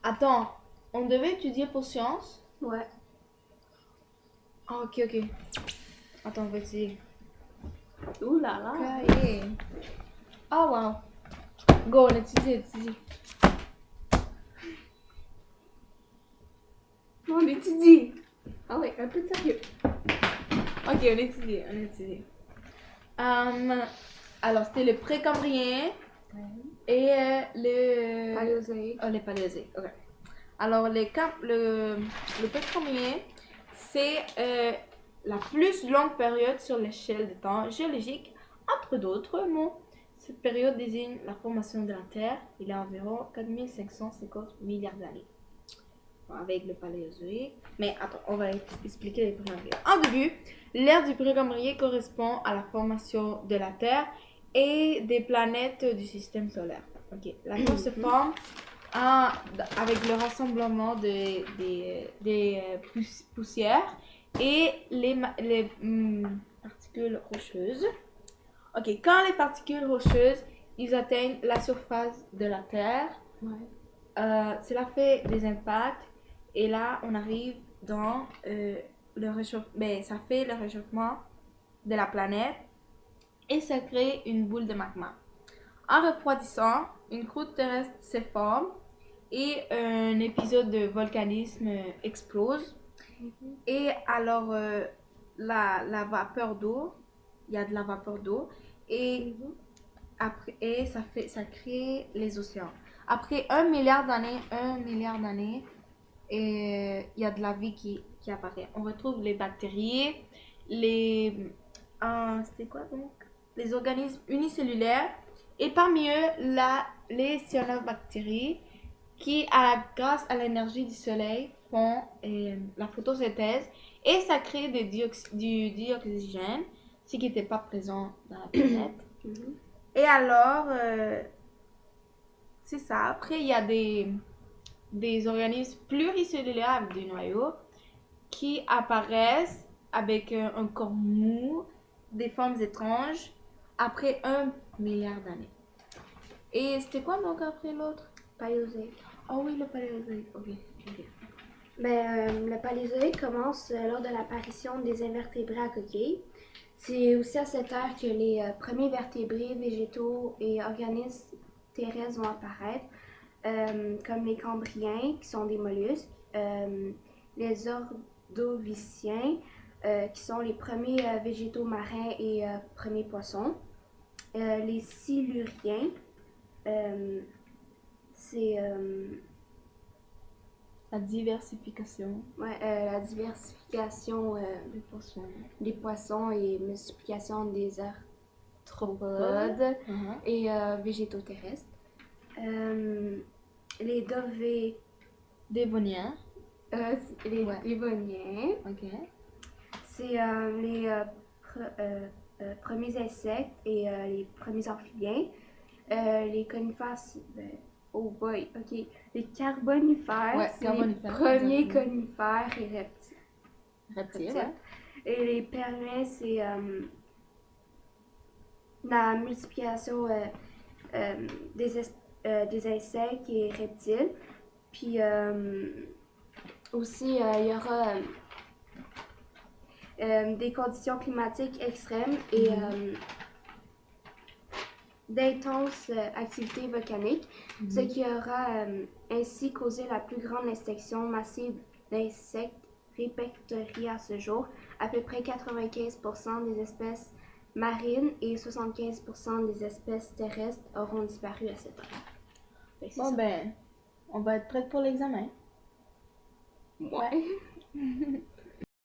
Attends, on devait étudier pour sciences? Ouais. Ah, ok. Attends, on va essayer. Ouh là là. Cahier. Oh, wow. Go, on étudie. On étudie. Ah ouais, un peu de sérieux. Ok, on étudie. Alors, c'était le précambrien et le... Paléozoïque. Oh, les paléozoïques, ok. Alors, le précambrien, c'est la plus longue période sur l'échelle de temps géologique, entre d'autres mots. Cette période désigne la formation de la Terre. Il y a environ 4550 milliards d'années. Avec le paléozoïque. Mais attends, on va expliquer les précambriens. En début, l'ère du précambrien correspond à la formation de la Terre et des planètes du système solaire. Ok. La Terre se forme avec le rassemblement des poussières et les particules rocheuses. Ok, quand les particules rocheuses ils atteignent la surface de la Terre, cela fait des impacts et là on arrive dans le réchauffement. Ben, ça fait le réchauffement de la planète et ça crée une boule de magma. En refroidissant, une croûte terrestre se forme et un épisode de volcanisme explose. Et alors, la vapeur d'eau, il y a de la vapeur d'eau et, après, et ça crée les océans. Après 1 milliard d'années, et il y a de la vie qui apparaît. On retrouve les bactéries, c'était quoi donc? Les organismes unicellulaires et parmi eux, les cyanobactéries qui, grâce à l'énergie du soleil, font la photosynthèse et ça crée du dioxygène, ce qui n'était pas présent dans la planète. Et alors, c'est ça. Après, il y a des organismes pluricellulaires avec des noyaux qui apparaissent avec un corps mou, des formes étranges, après 1 milliard d'années. Et c'était quoi donc après l'autre? Paléozoïque. Oh oui, le paléozoïque. Ok. Le paléozoïque commence lors de l'apparition des invertébrés à coquilles. C'est aussi à cette ère que les premiers vertébrés, végétaux et organismes terrestres vont apparaître, comme les cambriens, qui sont des mollusques, les ordoviciens, qui sont les premiers végétaux marins et premiers poissons, les siluriens, c'est La diversification la diversification des poissons et multiplication des arthropodes et végétaux terrestres. Les dévoniens. Dévoniens, Ok. c'est les premiers insectes et les premiers amphibiens. Les conifères, oh boy, ok. Les carbonifères, c'est les premiers conifères et reptiles. Ouais. Et les permiens, c'est la multiplication des insectes et reptiles. Puis aussi, il y aura des conditions climatiques extrêmes et d'intenses activités volcaniques, ce qui aura ainsi causé la plus grande extinction massive d'insectes répertoriée à ce jour. À peu près 95% des espèces marines et 75% des espèces terrestres auront disparu à cette heure. Bon ben, on va être prête pour l'examen. Ouais.